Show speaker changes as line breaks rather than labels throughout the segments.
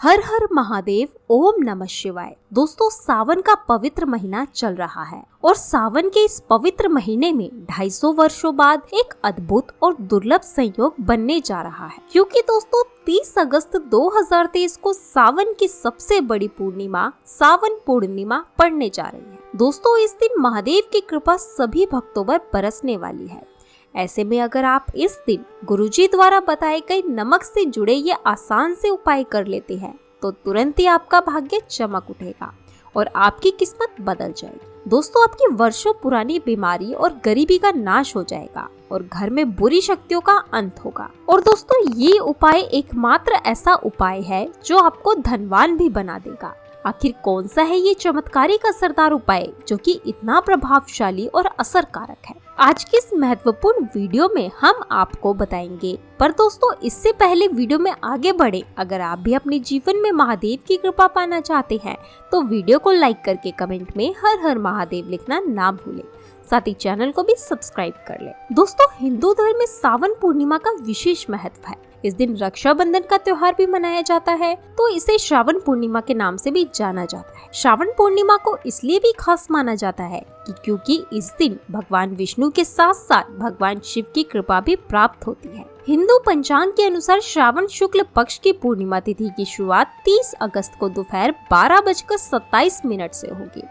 हर हर महादेव, ओम नमः शिवाय। दोस्तों, सावन का पवित्र महीना चल रहा है और सावन के इस पवित्र महीने में 250 वर्षों बाद एक अद्भुत और दुर्लभ संयोग बनने जा रहा है, क्योंकि दोस्तों 30 अगस्त 2023 को सावन की सबसे बड़ी पूर्णिमा सावन पूर्णिमा पड़ने जा रही है। दोस्तों, इस दिन महादेव की कृपा सभी भक्तों पर बरसने वाली है। ऐसे में अगर आप इस दिन गुरुजी द्वारा बताए गए नमक से जुड़े ये आसान से उपाय कर लेते हैं तो तुरंत ही आपका भाग्य चमक उठेगा और आपकी किस्मत बदल जाएगी। दोस्तों, आपकी वर्षों पुरानी बीमारी और गरीबी का नाश हो जाएगा और घर में बुरी शक्तियों का अंत होगा। और दोस्तों, ये उपाय एकमात्र ऐसा उपाय है जो आपको धनवान भी बना देगा। आखिर कौन सा है ये चमत्कारिक असरदार उपाय जो कि इतना प्रभावशाली और असरकारक है, आज की इस महत्वपूर्ण वीडियो में हम आपको बताएंगे। पर दोस्तों, इससे पहले वीडियो में आगे बढ़े, अगर आप भी अपने जीवन में महादेव की कृपा पाना चाहते हैं तो वीडियो को लाइक करके कमेंट में हर हर महादेव लिखना ना भूलें। साथ ही चैनल को भी सब्सक्राइब कर लें। दोस्तों, हिंदू धर्म में सावन पूर्णिमा का विशेष महत्व है। इस दिन रक्षाबंधन का त्योहार भी मनाया जाता है, तो इसे श्रावण पूर्णिमा के नाम से भी जाना जाता है। श्रावण पूर्णिमा को इसलिए भी खास माना जाता है क्योंकि इस दिन भगवान विष्णु के साथ साथ भगवान शिव की कृपा भी प्राप्त होती है। हिंदू पंचांग के अनुसार श्रावण शुक्ल पक्ष की पूर्णिमा तिथि की शुरुआत 30 अगस्त को दोपहर 12:27 से होगी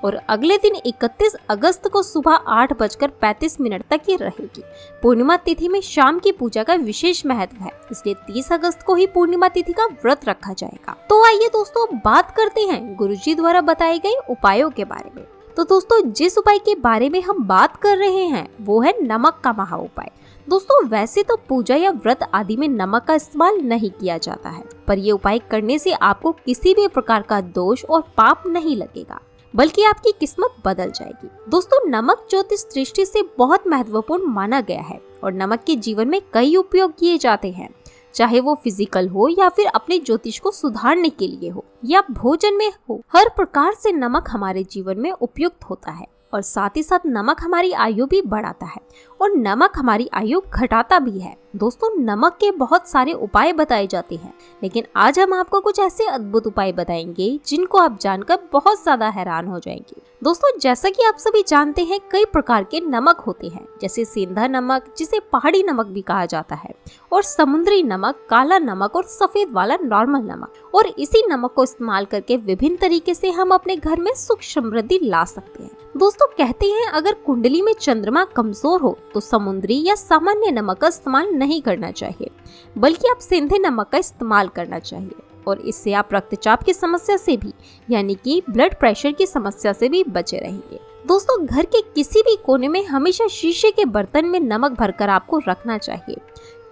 और अगले दिन 31 अगस्त को सुबह 8:35 तक ये रहेगी। पूर्णिमा तिथि में शाम की पूजा का विशेष महत्व है, इसलिए 30 अगस्त को ही पूर्णिमा तिथि का व्रत रखा जाएगा। तो आइए दोस्तों, बात करते हैं गुरुजी द्वारा बताए गए उपायों के बारे में। तो दोस्तों, जिस उपाय के बारे में हम बात कर रहे हैं वो है नमक का महा उपाय। दोस्तों, वैसे तो पूजा या व्रत आदि में नमक का इस्तेमाल नहीं किया जाता है, पर ये उपाय करने से आपको किसी भी प्रकार का दोष और पाप नहीं लगेगा, बल्कि आपकी किस्मत बदल जाएगी। दोस्तों, नमक ज्योतिष दृष्टि से बहुत महत्वपूर्ण माना गया है और नमक के जीवन में कई उपयोग किए जाते हैं, चाहे वो फिजिकल हो या फिर अपने ज्योतिष को सुधारने के लिए हो या भोजन में हो। हर प्रकार से नमक हमारे जीवन में उपयुक्त होता है और साथ ही साथ नमक हमारी आयु भी बढ़ाता है और नमक हमारी आयु घटाता भी है। दोस्तों, नमक के बहुत सारे उपाय बताए जाते हैं, लेकिन आज हम आपको कुछ ऐसे अद्भुत उपाय बताएंगे जिनको आप जानकर बहुत ज्यादा हैरान हो जाएंगे। दोस्तों, जैसा कि आप सभी जानते हैं, कई प्रकार के नमक होते हैं, जैसे सेंधा नमक जिसे पहाड़ी नमक भी कहा जाता है, और समुद्री नमक, काला नमक और सफेद वाला नॉर्मल नमक। और इसी नमक को इस्तेमाल करके विभिन्न तरीके से हम अपने घर में सुख समृद्धि ला सकते हैं। दोस्तों, कहते हैं अगर कुंडली में चंद्रमा कमजोर हो तो समुद्री या सामान्य नमक का इस्तेमाल नहीं करना चाहिए, बल्कि आप सेंधे नमक का इस्तेमाल करना चाहिए और इससे आप रक्तचाप की समस्या से भी, यानी कि ब्लड प्रेशर की समस्या से भी बचे रहेंगे। दोस्तों, घर के किसी भी कोने में हमेशा शीशे के बर्तन में नमक भरकर आपको रखना चाहिए,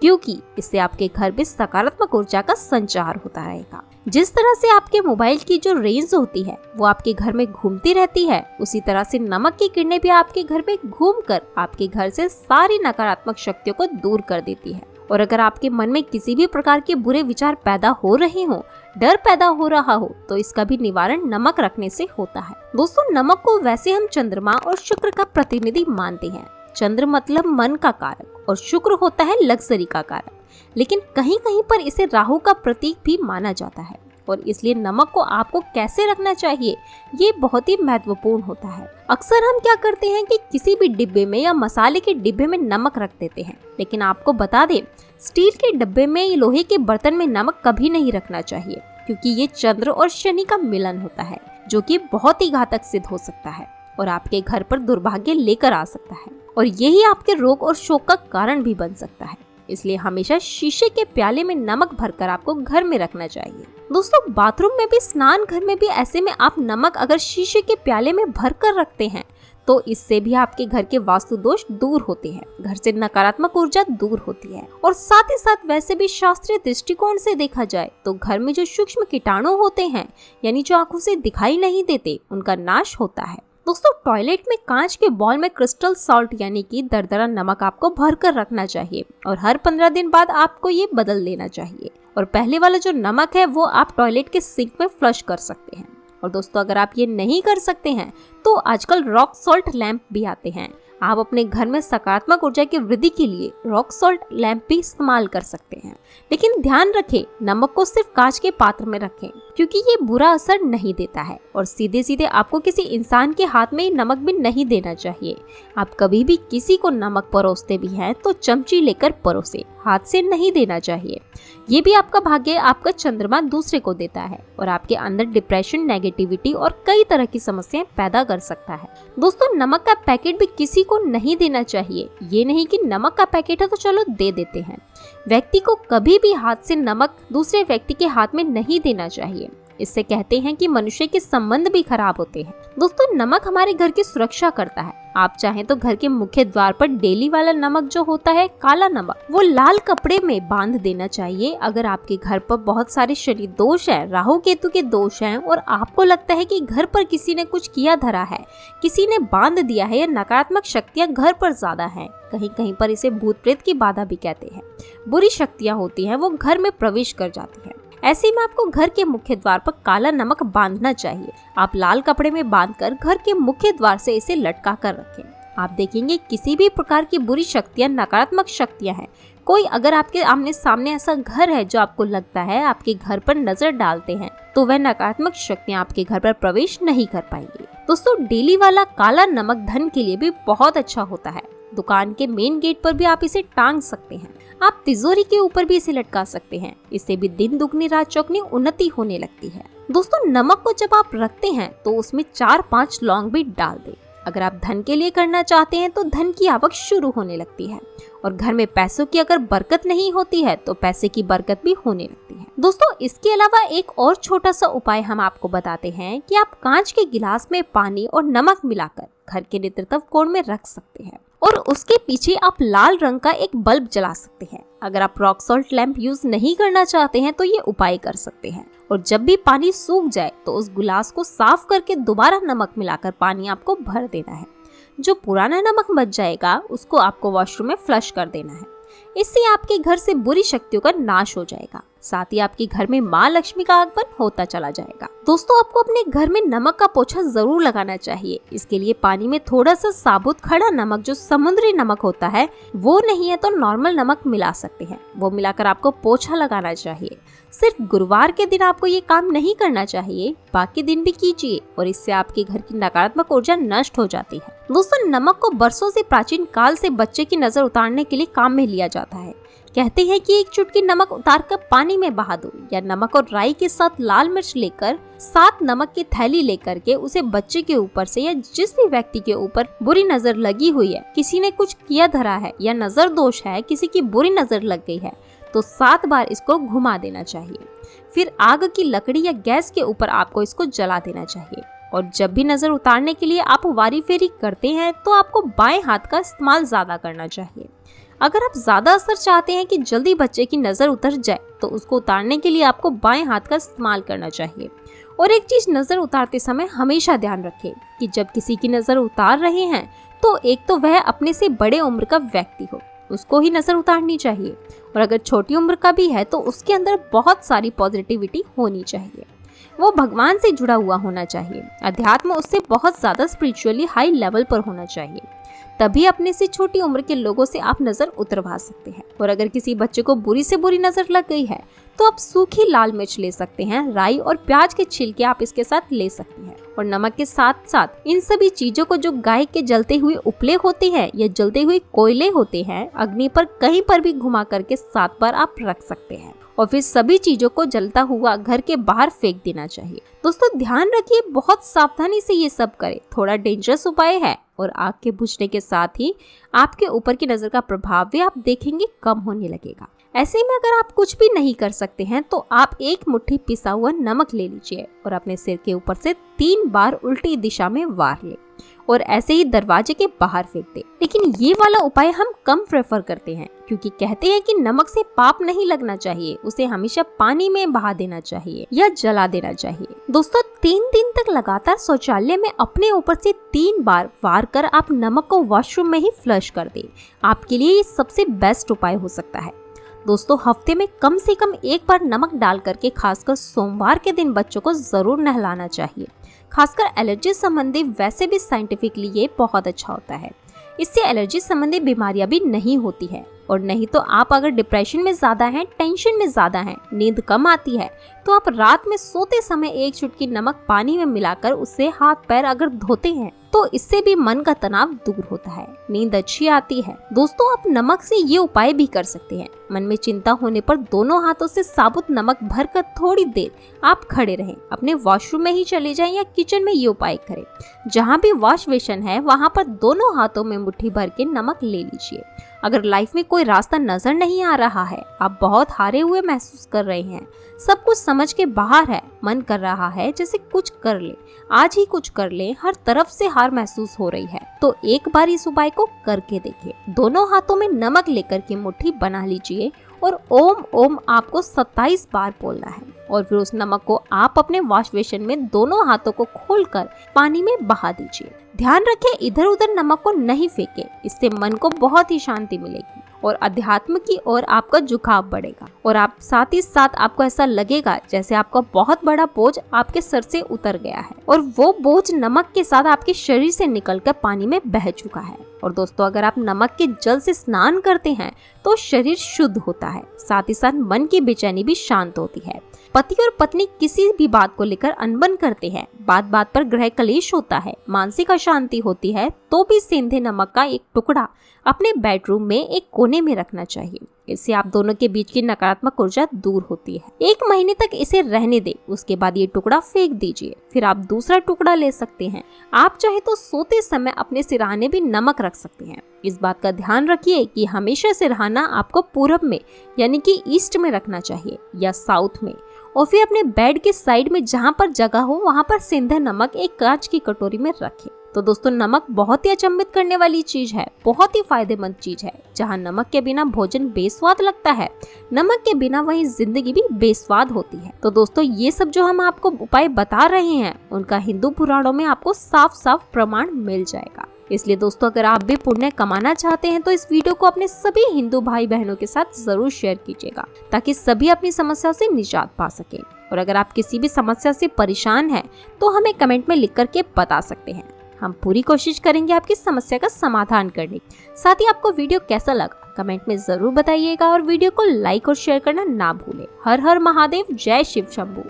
क्योंकि इससे आपके घर में सकारात्मक ऊर्जा का संचार होता रहेगा। जिस तरह से आपके मोबाइल की जो रेंज होती है वो आपके घर में घूमती रहती है, उसी तरह से नमक की किरणें भी आपके घर में घूमकर आपके घर से सारी नकारात्मक शक्तियों को दूर कर देती है। और अगर आपके मन में किसी भी प्रकार के बुरे विचार पैदा हो रहे हो, डर पैदा हो रहा हो, तो इसका भी निवारण नमक रखने से होता है। दोस्तों, नमक को वैसे हम चंद्रमा और शुक्र का प्रतिनिधि मानते हैं। चंद्र मतलब मन का कारक और शुक्र होता है लग्जरी का कारक, लेकिन कहीं कहीं पर इसे राहु का प्रतीक भी माना जाता है और इसलिए नमक को आपको कैसे रखना चाहिए ये बहुत ही महत्वपूर्ण होता है। अक्सर हम क्या करते हैं कि किसी भी डिब्बे में या मसाले के डिब्बे में नमक रख देते हैं, लेकिन आपको बता दें, स्टील के डिब्बे में या लोहे के बर्तन में नमक कभी नहीं रखना चाहिए, क्योंकि ये चंद्र और शनि का मिलन होता है जो कि बहुत ही घातक सिद्ध हो सकता है और आपके घर पर दुर्भाग्य लेकर आ सकता है और यही आपके रोग और शोक का कारण भी बन सकता है। इसलिए हमेशा शीशे के प्याले में नमक भरकर आपको घर में रखना चाहिए। दोस्तों, बाथरूम में भी, स्नान घर में भी ऐसे में आप नमक अगर शीशे के प्याले में भरकर रखते हैं तो इससे भी आपके घर के वास्तु दोष दूर होते हैं, घर से नकारात्मक ऊर्जा दूर होती है और साथ ही साथ वैसे भी शास्त्रीय दृष्टिकोण से देखा जाए तो घर में जो सूक्ष्म कीटाणु होते हैं, यानी जो आंखों से दिखाई नहीं देते, उनका नाश होता है। दोस्तों, टॉयलेट में कांच के बॉल में क्रिस्टल सॉल्ट यानी कि दरदरा नमक आपको भर कर रखना चाहिए और हर 15 दिन बाद आपको ये बदल लेना चाहिए और पहले वाला जो नमक है वो आप टॉयलेट के सिंक में फ्लश कर सकते हैं। और दोस्तों, अगर आप ये नहीं कर सकते हैं तो आजकल रॉक सॉल्ट लैंप भी आते हैं, आप अपने घर में सकारात्मक ऊर्जा की वृद्धि के लिए रॉक सॉल्ट लैंप भी इस्तेमाल कर सकते हैं। लेकिन ध्यान रखें, नमक को सिर्फ कांच के पात्र में रखें, क्योंकि ये बुरा असर नहीं देता है और सीधे सीधे आपको किसी इंसान के हाथ में नमक भी नहीं देना चाहिए। आप कभी भी किसी को नमक परोसते भी हैं तो चमची लेकर परोसे, हाथ से नहीं देना चाहिए। ये भी आपका भाग्य, आपका चंद्रमा दूसरे को देता है और आपके अंदर डिप्रेशन, नेगेटिविटी और कई तरह की समस्याएं पैदा कर सकता है। दोस्तों, नमक का पैकेट भी किसी को नहीं देना चाहिए। ये नहीं कि नमक का पैकेट है तो चलो दे देते हैं। व्यक्ति को कभी भी हाथ से नमक दूसरे व्यक्ति के हाथ में नहीं देना चाहिए। इससे कहते हैं कि मनुष्य के संबंध भी खराब होते हैं। दोस्तों, नमक हमारे घर की सुरक्षा करता है। आप चाहें तो घर के मुख्य द्वार पर डेली वाला नमक जो होता है, काला नमक, वो लाल कपड़े में बांध देना चाहिए। अगर आपके घर पर बहुत सारे शनि दोष है, राहु केतु के दोष हैं और आपको लगता है कि घर पर किसी ने कुछ किया धरा है, किसी ने बांध दिया है या नकारात्मक शक्तियां घर पर ज्यादा हैं, कहीं कहीं पर इसे भूत प्रेत की बाधा भी कहते हैं, बुरी शक्तियां होती हैं, वो घर में प्रवेश कर जाती हैं, ऐसे में आपको घर के मुख्य द्वार पर काला नमक बांधना चाहिए। आप लाल कपड़े में बांधकर घर के मुख्य द्वार से इसे लटका कर रखें। आप देखेंगे किसी भी प्रकार की बुरी शक्तियां, नकारात्मक शक्तियां हैं, कोई अगर आपके आमने सामने ऐसा घर है जो आपको लगता है आपके घर पर नजर डालते हैं, तो वह नकारात्मक शक्तियां आपके घर पर प्रवेश नहीं कर पाएंगी। दोस्तों, डेली वाला काला नमक धन के लिए भी बहुत अच्छा होता है। दुकान के मेन गेट पर भी आप इसे टांग सकते हैं। आप तिजोरी के ऊपर भी इसे लटका सकते हैं। इससे भी दिन दुगनी रात चौगनी उन्नति होने लगती है। दोस्तों, नमक को जब आप रखते हैं तो उसमें 4-5 लौंग भी डाल दें। अगर आप धन के लिए करना चाहते हैं तो धन की आवक शुरू होने लगती है और घर में पैसों की अगर बरकत नहीं होती है तो पैसे की बरकत भी होने लगती है। दोस्तों, इसके अलावा एक और छोटा सा उपाय हम आपको बताते हैं कि आप कांच के गिलास में पानी और नमक मिलाकर घर के नेतृत्व कोण में रख सकते हैं और उसके पीछे आप लाल रंग का एक बल्ब जला सकते हैं। अगर आप रॉक सॉल्ट लैंप यूज नहीं करना चाहते हैं तो ये उपाय कर सकते हैं और जब भी पानी सूख जाए तो उस गिलास को साफ करके दोबारा नमक मिलाकर पानी आपको भर देना है। जो पुराना नमक बच जाएगा उसको आपको वॉशरूम में फ्लश कर देना है। इससे आपके घर से बुरी शक्तियों का नाश हो जाएगा, साथ ही आपके घर में माँ लक्ष्मी का आगमन होता चला जाएगा। दोस्तों, आपको अपने घर में नमक का पोछा जरूर लगाना चाहिए। इसके लिए पानी में थोड़ा सा साबुत खड़ा नमक, जो समुद्री नमक होता है, वो नहीं है तो नॉर्मल नमक मिला सकते हैं। वो मिलाकर आपको पोछा लगाना चाहिए। सिर्फ गुरुवार के दिन आपको ये काम नहीं करना चाहिए, बाकी दिन भी कीजिए और इससे आपके घर की नकारात्मक ऊर्जा नष्ट हो जाती है। दोस्तों, नमक को बरसों से प्राचीन काल से बच्चे की नजर उतारने के लिए काम में लिया जाता है। कहते हैं कि एक चुटकी नमक उतारकर पानी में बहा दो या नमक और राई के साथ लाल मिर्च लेकर 7 नमक की थैली लेकर के उसे बच्चे के ऊपर से या जिस भी व्यक्ति के ऊपर बुरी नजर लगी हुई है, किसी ने कुछ किया धरा है या नजर दोष है, किसी की बुरी नजर लग गई है, तो 7 बार इसको घुमा देना चाहिए। फिर आग की लकड़ी या गैस के ऊपर आपको इसको जला देना चाहिए और जब भी नजर उतारने के लिए आप वारी फेरी करते हैं तो आपको बाएं हाथ का इस्तेमाल ज्यादा करना चाहिए। अगर आप ज्यादा असर चाहते हैं कि जल्दी बच्चे की नजर उतर जाए तो उसको उतारने के लिए आपको बाएं हाथ का इस्तेमाल करना चाहिए। और एक चीज नजर उतारते समय हमेशा ध्यान रखें कि जब किसी की नजर उतार रहे हैं तो एक तो वह अपने से बड़े उम्र का व्यक्ति हो, उसको ही नजर उतारनी चाहिए, और अगर छोटी उम्र का भी है तो उसके अंदर बहुत सारी पॉजिटिविटी होनी चाहिए। वो भगवान से जुड़ा हुआ होना चाहिए, अध्यात्म उससे बहुत ज्यादा स्पिरिचुअली हाई लेवल पर होना चाहिए, तभी अपने से छोटी उम्र के लोगों से आप नजर उतरवा सकते हैं। और अगर किसी बच्चे को बुरी से बुरी नजर लग गई है तो आप सूखी लाल मिर्च ले सकते हैं, राई और प्याज के छिलके आप इसके साथ ले सकते हैं और नमक के साथ साथ इन सभी चीजों को, जो गाय के जलते हुए उपले होते हैं या जलते हुए कोयले होते हैं, अग्नि पर कहीं पर भी घुमा करके 7 बार आप रख सकते हैं और फिर सभी चीजों को जलता हुआ घर के बाहर फेंक देना चाहिए। दोस्तों, ध्यान रखिए, बहुत सावधानी से ये सब करें। थोड़ा डेंजरस उपाय है और आग के बुझने के साथ ही आपके ऊपर की नजर का प्रभाव भी आप देखेंगे कम होने लगेगा। ऐसे में अगर आप कुछ भी नहीं कर सकते हैं तो आप एक मुट्ठी पिसा हुआ नमक ले लीजिए और अपने सिर के ऊपर से 3 बार उल्टी दिशा में वार ले और ऐसे ही दरवाजे के बाहर फेंक दे। लेकिन ये वाला उपाय हम कम प्रेफर करते हैं क्योंकि कहते हैं कि नमक से पाप नहीं लगना चाहिए, उसे हमेशा पानी में बहा देना चाहिए या जला देना चाहिए। दोस्तों, 3 दिन तक लगातार शौचालय में अपने ऊपर से 3 बार वार कर आप नमक को वॉशरूम में ही फ्लश कर दे। आपके लिए ये सबसे बेस्ट उपाय हो सकता है। दोस्तों, हफ्ते में कम से कम 1 बार नमक डाल करके खासकर सोमवार के दिन बच्चों को जरूर नहलाना चाहिए। खासकर एलर्जी संबंधी वैसे भी साइंटिफिकली ये बहुत अच्छा होता है। इससे एलर्जी संबंधी बीमारियां भी नहीं होती है। और नहीं तो आप अगर डिप्रेशन में ज्यादा हैं, टेंशन में ज्यादा हैं, नींद कम आती है, तो आप रात में सोते समय 1 चुटकी नमक पानी में मिलाकर उससे हाथ पैर अगर धोते हैं तो इससे भी मन का तनाव दूर होता है, नींद अच्छी आती है। दोस्तों, आप नमक से ये उपाय भी कर सकते हैं। मन में चिंता होने पर दोनों हाथों से साबुत नमक भरकर थोड़ी देर आप खड़े रहें, अपने वॉशरूम में ही चले जाएं या किचन में ये उपाय करें। जहाँ भी वॉश बेसिन है वहाँ पर दोनों हाथों में मुट्ठी भर के नमक ले लीजिए। अगर लाइफ में कोई रास्ता नजर नहीं आ रहा है, आप बहुत हारे हुए महसूस कर रहे हैं, सब कुछ समझ के बाहर है, मन कर रहा है जैसे कुछ कर ले, आज ही कुछ कर ले, हर तरफ से हार महसूस हो रही है, तो एक बार इस उपाय को करके देखिए। दोनों हाथों में नमक लेकर के मुट्ठी बना लीजिए और ओम ओम आपको 27 बार बोलना है और फिर उस नमक को आप अपने वॉश बेसिन में दोनों हाथों को खोलकर पानी में बहा दीजिए। ध्यान रखें, इधर उधर नमक को नहीं फेंके, इससे मन को बहुत ही शांति मिलेगी और अध्यात्म की ओर आपका झुकाव बढ़ेगा और आप साथ ही साथ आपको ऐसा लगेगा जैसे आपका बहुत बड़ा बोझ आपके सर से उतर गया है और वो बोझ नमक के साथ आपके शरीर से निकलकर पानी में बह चुका है। और दोस्तों, अगर आप नमक के जल से स्नान करते हैं तो शरीर शुद्ध होता है, साथ ही साथ मन की बेचैनी भी शांत होती है। पति और पत्नी किसी भी बात को लेकर अनबन करते हैं, बात बात पर गृह कलेश होता है, मानसिक अशांति होती है, तो भी सेंधे नमक का एक टुकड़ा अपने बेडरूम में एक कोने में रखना चाहिए। इससे आप दोनों के बीच की नकारात्मक ऊर्जा दूर होती है। 1 महीने तक इसे रहने दें, उसके बाद ये टुकड़ा फेंक दीजिए, फिर आप दूसरा टुकड़ा ले सकते हैं। आप चाहे तो सोते समय अपने सिरहाने भी नमक रख सकते हैं। इस बात का ध्यान रखिए कि हमेशा सिरहाना आपको पूरब में यानी कि ईस्ट में रखना चाहिए या साउथ में, और फिर अपने बेड के साइड में जहाँ पर जगह हो वहाँ पर सेंधा नमक एक कांच की कटोरी में रखें। तो दोस्तों, नमक बहुत ही अचंभित करने वाली चीज है, बहुत ही फायदेमंद चीज है। जहाँ नमक के बिना भोजन बेस्वाद लगता है, नमक के बिना वही जिंदगी भी बेस्वाद होती है। तो दोस्तों, ये सब जो हम आपको उपाय बता रहे हैं उनका हिंदू पुराणों में आपको साफ साफ प्रमाण मिल जाएगा। इसलिए दोस्तों, अगर आप भी पुण्य कमाना चाहते हैं तो इस वीडियो को अपने सभी हिंदू भाई बहनों के साथ जरूर शेयर कीजिएगा ताकि सभी अपनी समस्या से निजात पा सके। और अगर आप किसी भी समस्या से परेशान हैं तो हमें कमेंट में लिख करके बता सकते हैं, हम पूरी कोशिश करेंगे आपकी समस्या का समाधान करने की। साथ ही आपको वीडियो कैसा लगा कमेंट में जरूर बताइएगा और वीडियो को लाइक और शेयर करना ना भूलें। हर हर महादेव, जय शिव शंभू।